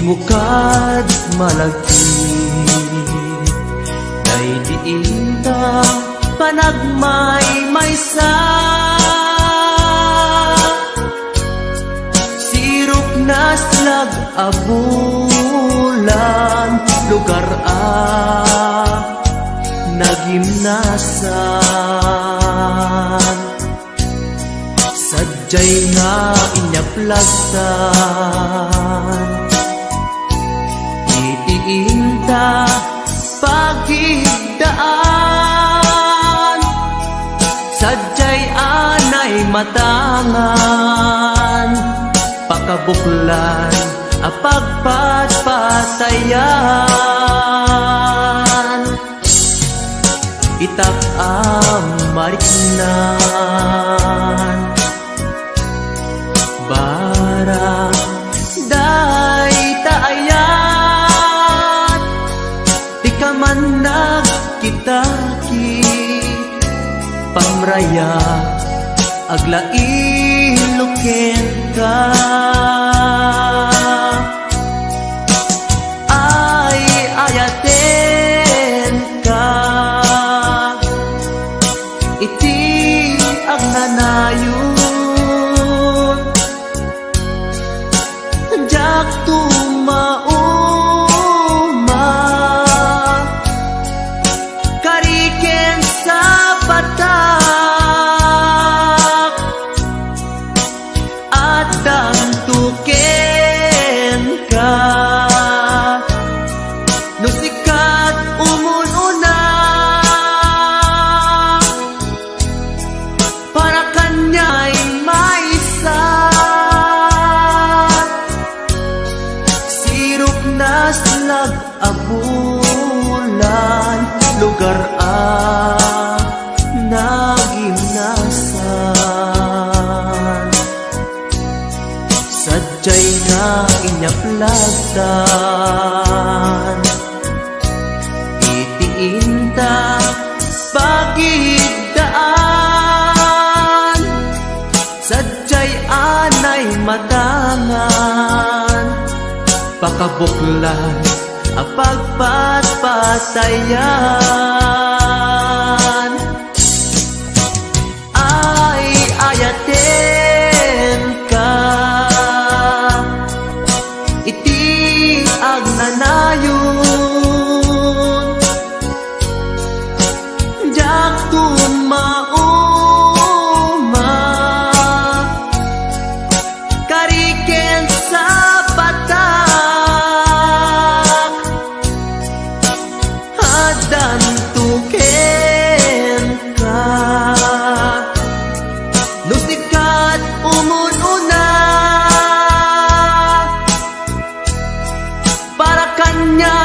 mukad malagi kay diin ta panagmay-maysa. Sirok na slag abulan lugar nagimnasan. Sadyay nga inyaplagtan itiinta pagigdaan. Sadyay anay matangan pakabuklan a pagpatpatayan. Itak mariknan bara day taayat di ka man nagkitaki pamraya aglailuken ka. Ay ayaten ka iti agnanayon jak tumauma kariken sa patak at dantuken ka no sikat umununa para kanya'y maisa. Sirok na slag abulan lugar nagimnasan. Sadyay nga inyaplagtan itiinta pagigdaan. Sadyay anay matangan pakabuklan a pagpatpatayan. Ay ayaten ka iti agnanayon jak tumauma kariken sa patak adan tuken ka no sikat umununa para kanya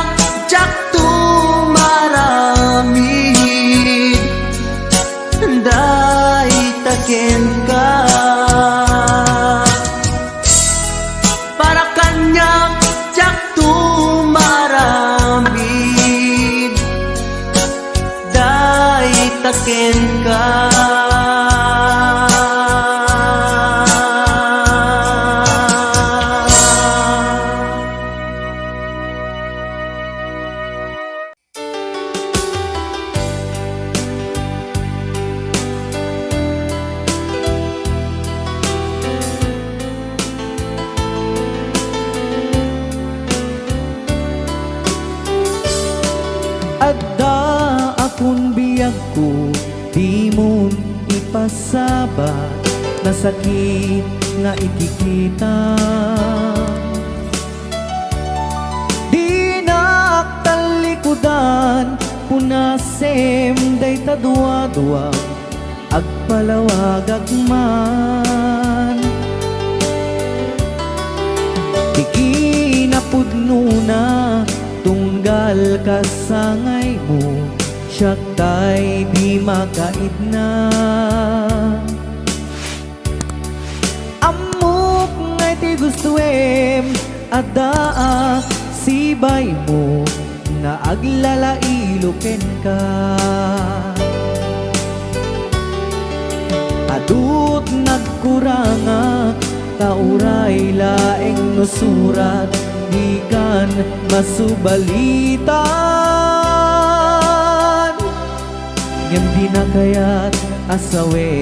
jak tumaramid day taken ka para kanya jak tumaramid day taken ka. Adda akong biyag ko, di mo ipasabat na sakit nga ikikita. Di naktalikudan, punasem day tadwa-dwa, agpalawag agman. Di kinapudno na tunggal kasangay mo, siya tay di makait na. Amok ngay ti gustuem, adaa sibay mo, na aglalailuken ka. Adut nagkuranga, kauray laeng nusurat, ikan masubalitan. Ngem di na kaya't asawe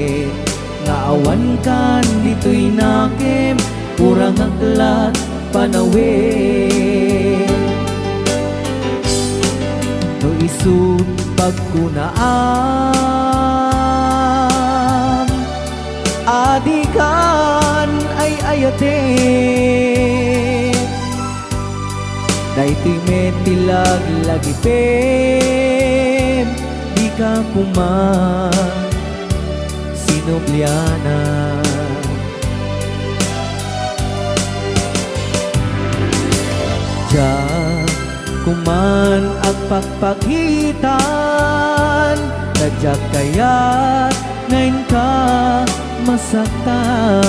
nga awan kan dito'y nakim kurang aklat panawe. No isut pagkunaam adikan ay ayate. Daytoy metilag lagi pem di ka kuman sinubliana. Diyan kuman ang pagpagitan, tadyak kaya't ngayon ka masaktan.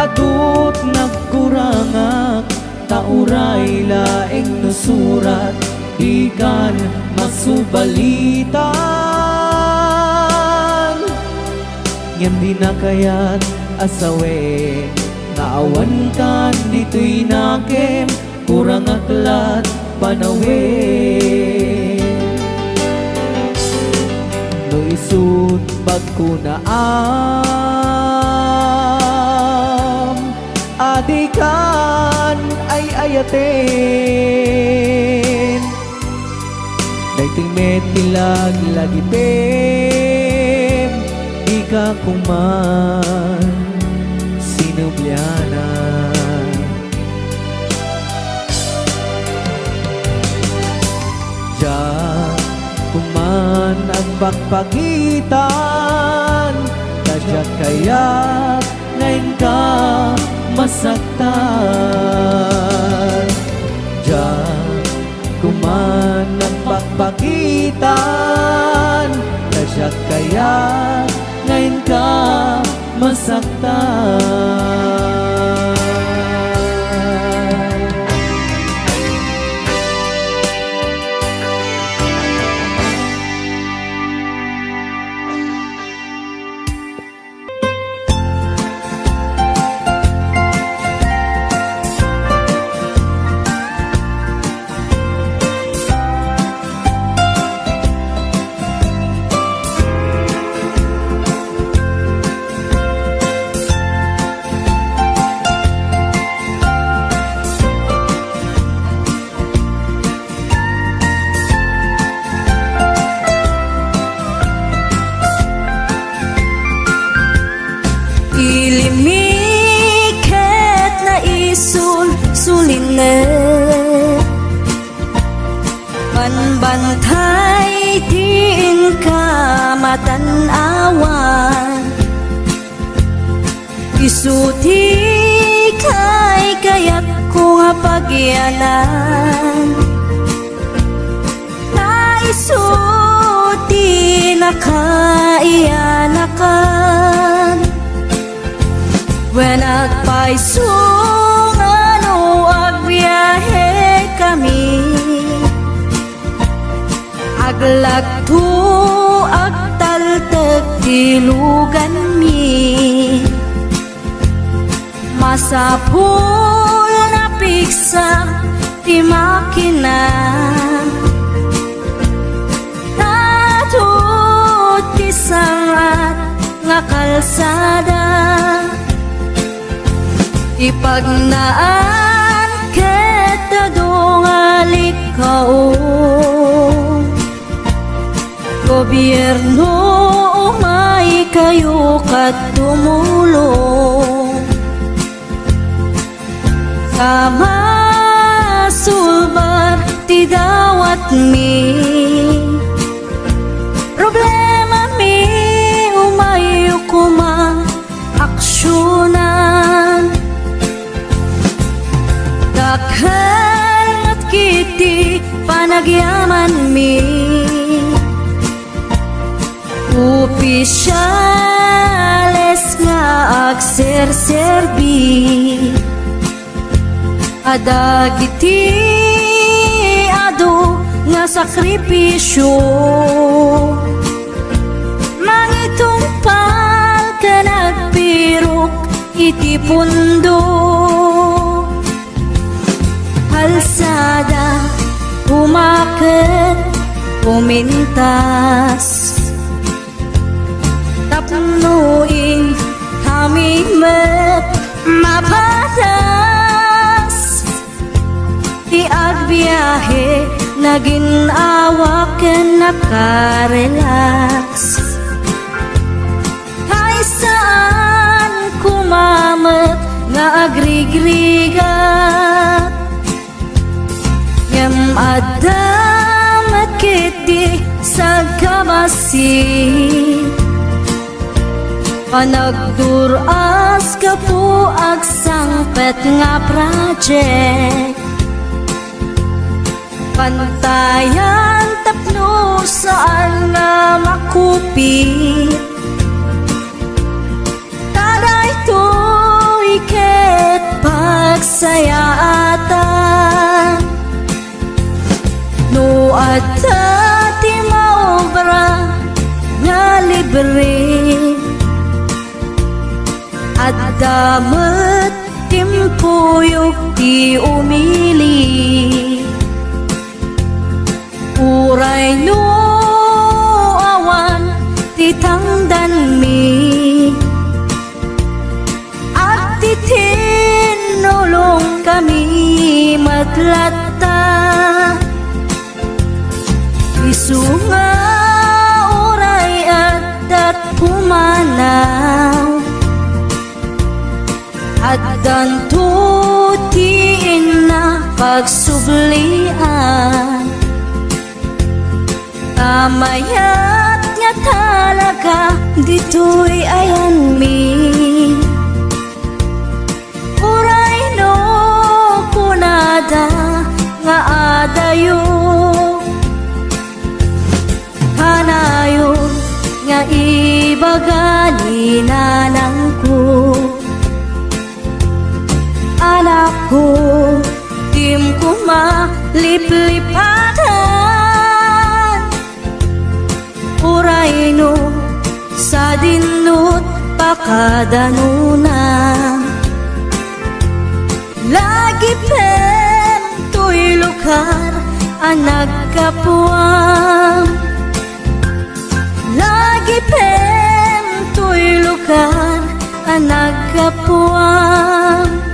Adut nagkurangak tauray laeng nusurat ikan masubalitan. Ngem di na kaya't asawe nga awan kan dito'y nakem kurang aklat panawe. No isut pagkunaam adikan ay ayaten. Daytoy metilag lagi pem di ka kuman sinubliana. Diyan kuman ang pagpagitan, tadyak kaya't ngayon ka masaktan. Diyan kuman ang pagpagitan, tadyak kaya't ngayon ka masaktan. Ilimiket na sulinet panbantay din ka matanawan. Isuti kay kaya't ko nga pagyanan. Naisuti na kaiyanakan. When agpaisong ano agbiyahe kami, aglagto agtaltag tilugan mi. Masapul na piksa ti makina, natut ti sangat nga kalsada. Ipagnaan ket dadungalik kao, gobyerno umay kayo kat tumulong. Sama sulbar ti dawat mi, problema mi umay kuma aksyonan. Dakhan at kiti pa mi opisyales nga agserserbi adagiti adu nga sakripisyo mangitumpal ka nagpirok iti pundo kalsada umaket pumintas tapnuin kami met mapatas ti agbiyahe naginawa ken nakarelax kay saan kumamet nga agrigrigat ngem adamet kiti sa kabasi panagduras ka po agsangpet nga project pantayan tapno saan nga makupit taday to'y ket pagsayaatan no adda ti maobra nga libre at damat timpuyog ti umili uray no awan ti tangdan mi at ti tinulong kami matlatta isu nga uray at pumanaw at danto tiin na pagsublian tamayat nga talaga dito'y ayan mi uray no kunada nga adayo kanayon nga ibagani nanang ko anak ko, tim ko maliplipatan uray no sa dinut pakadanuna lagi pen to'y lugar ang nagkapuang lagi pen to'y lugar ang nagkapuang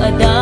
Ada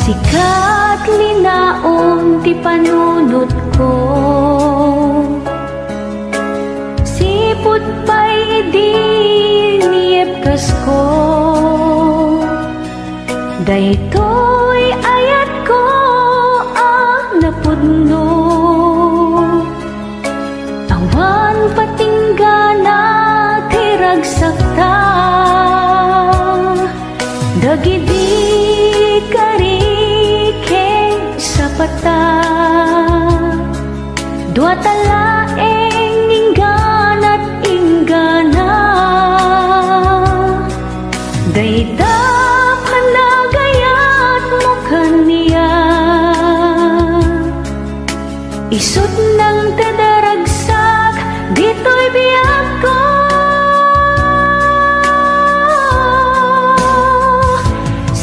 Sikat linaon ti panunot ko, sipot pa'y di niyepkas ko. Daytoy ayat ko ang napudno, awan patinggana ti ragsakta. Dagidi karikeng sapata, dua talaeng ingganat inggana. Dayda panagayat mo kaniya, isut ng tadaragsak, dito'y biyak ko.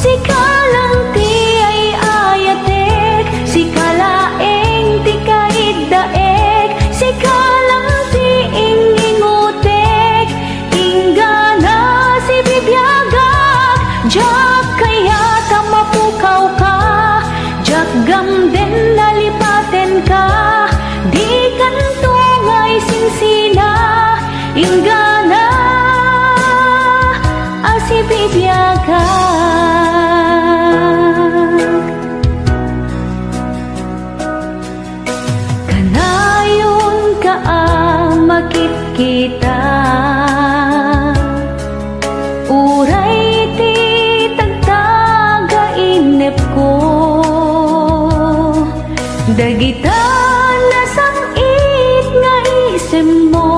Sikalang ti ay ayatek, sikalaeng ti kaiddaek, sikalang ti ingingutek, inggana si bibiyagak. Jak kaya ta mapukaw ka, jak gamden nalipaten ka, di kantungay sinsina, inggana si bibiyagak. Kanayon ka makit kita, uray ti tagtaga inep ko. Dagita nasangit nga isem mo,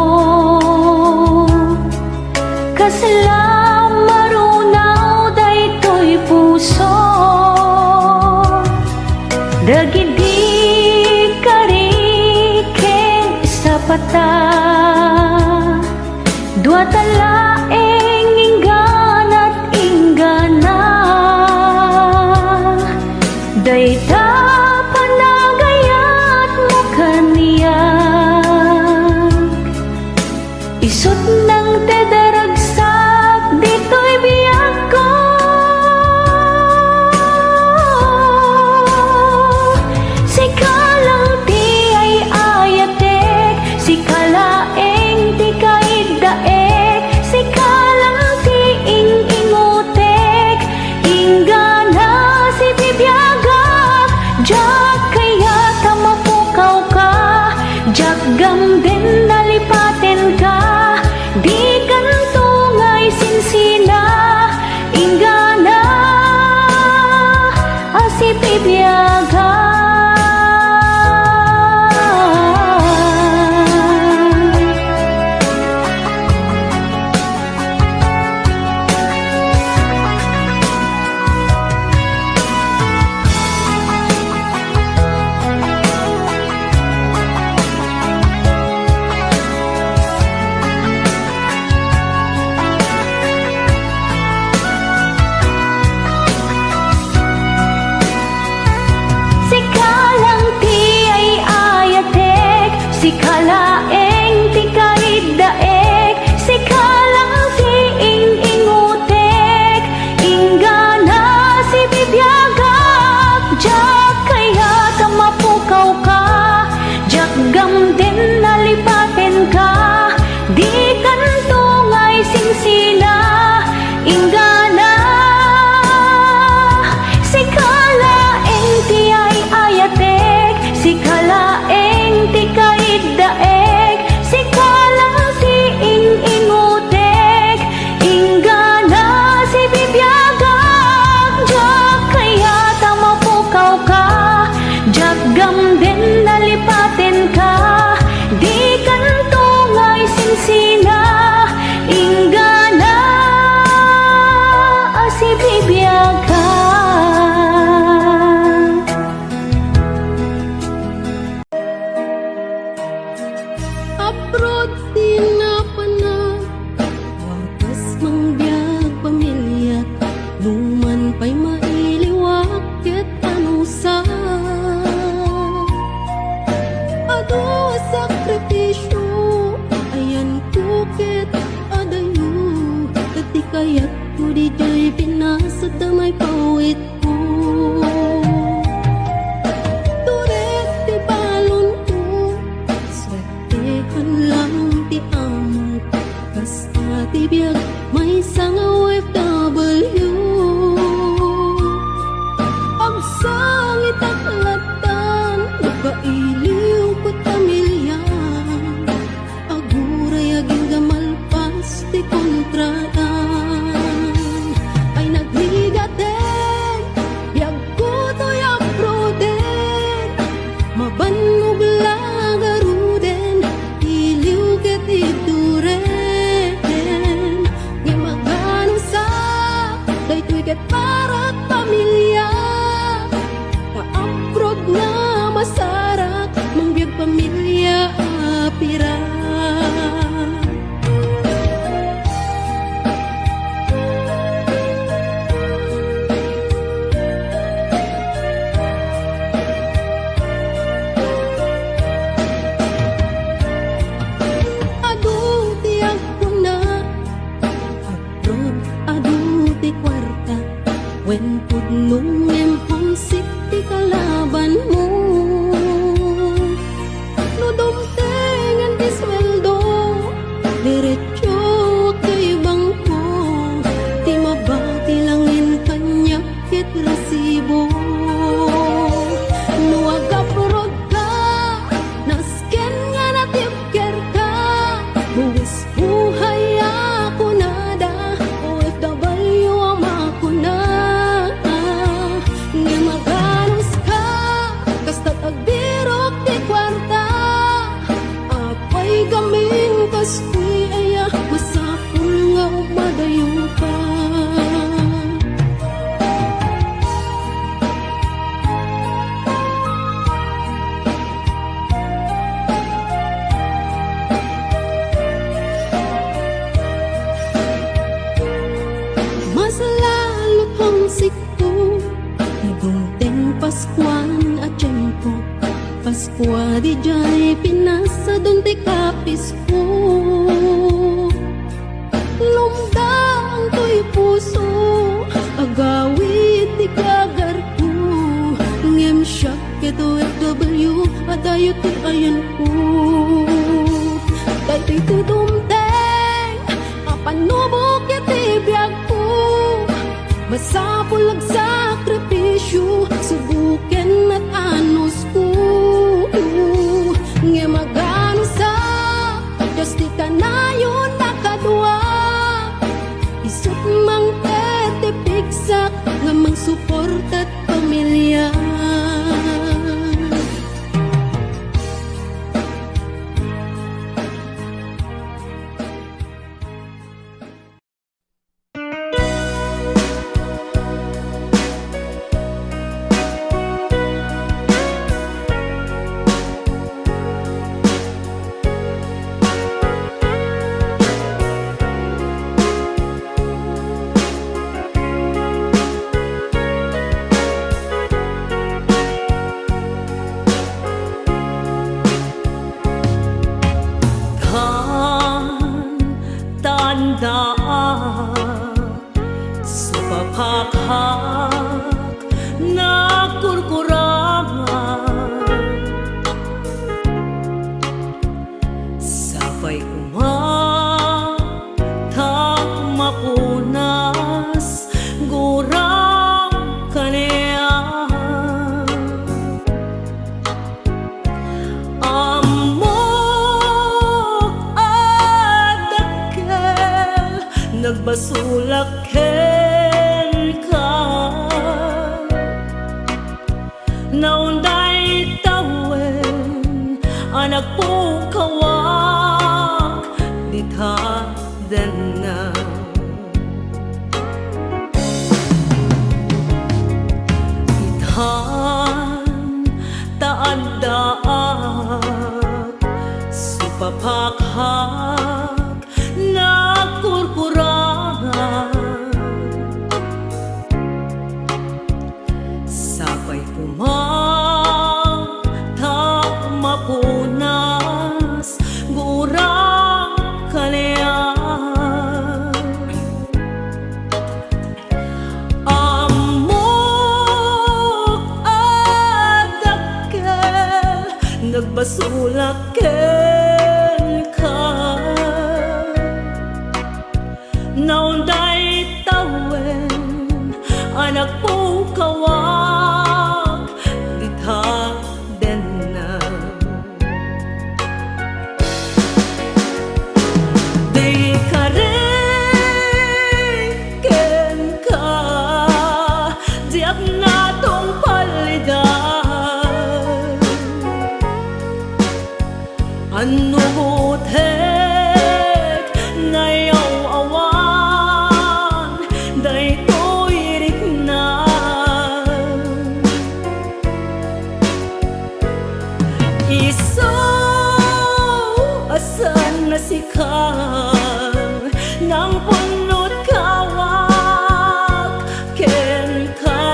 kasla marunaw daytoy puso. Dagidi karikeng sapata, dua talaeng ingganat inggana. Dayta panagayat mo kaniya, isut ng tadaragsak, dito'y biyak ko. Sikalang ti ay ayatek, sikalaeng ti kaiddaek, When pudnong imponsik ti kalaban mo no dumtengan ti sweldo diretso kay bangko ti mabati langin kanya kit resibo no agaprod ka nasken nga natipker ka buwis buhay ako nada OFW ang makuna nga maganos ka kasta't agbirok ti kwarta apay gaming kastoy aya masapul nga umadayo ka mas lalo pang sikto Nagungteng Paskuan at tiyempo Paskwa di jay pinasa doon ti kapisko Lumdang to'y puso Agawid ti kagar ko Ngem siyak ito FW Adayo ti ayan ko Dahil ti dumteng Apanubok iti biyag ko Masapul ag sakripisyo Subuken at anos ko Nga magano sa Diyos di ka na yun nakadwa Isot mang tetipigsak Nga mang support at pamilya sa papakhak na kurkurangan sabay umatag mapunas gurang kaniya nagbasulak ken ka naunday tawen anak po kawak ditha den na ithan taandaat supapakhak na kurkurangan sabay pumatag mapunas gurang kalian amok at dakkel nagbasulak ken ka naunday tawen anak po kawak ditha den na di ka rin ken ka diak na tong palidan ano butek ngayaw awan day to'y riknan iso asan na sikang nang punot kawak ken ka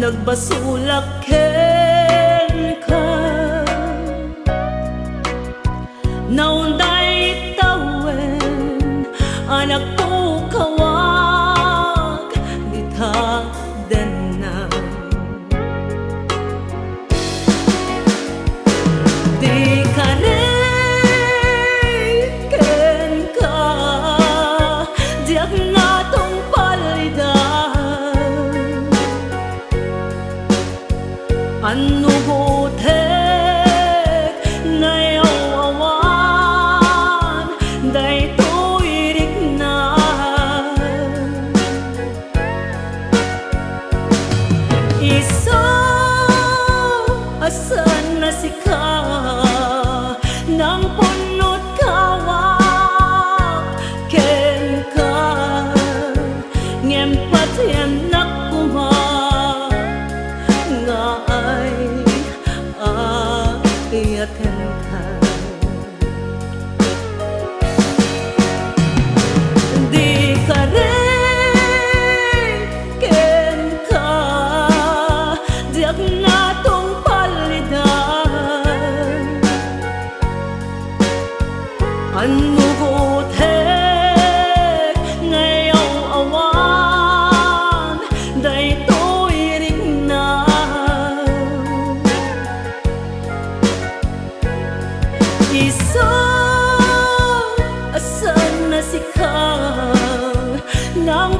nagbasulak ken ka naunday tawen anak ko kawag ditagdan na di ka rin ken ka diag natong palidan ano butek na yawawan day to irik na iso asan na sika nang punot kawak ken ka ngem patiem nakuma nga ay ayakan ka di ka rin ken ka diag natong palidan ano butek ngayaw awan day to irik na iso asan na sika nang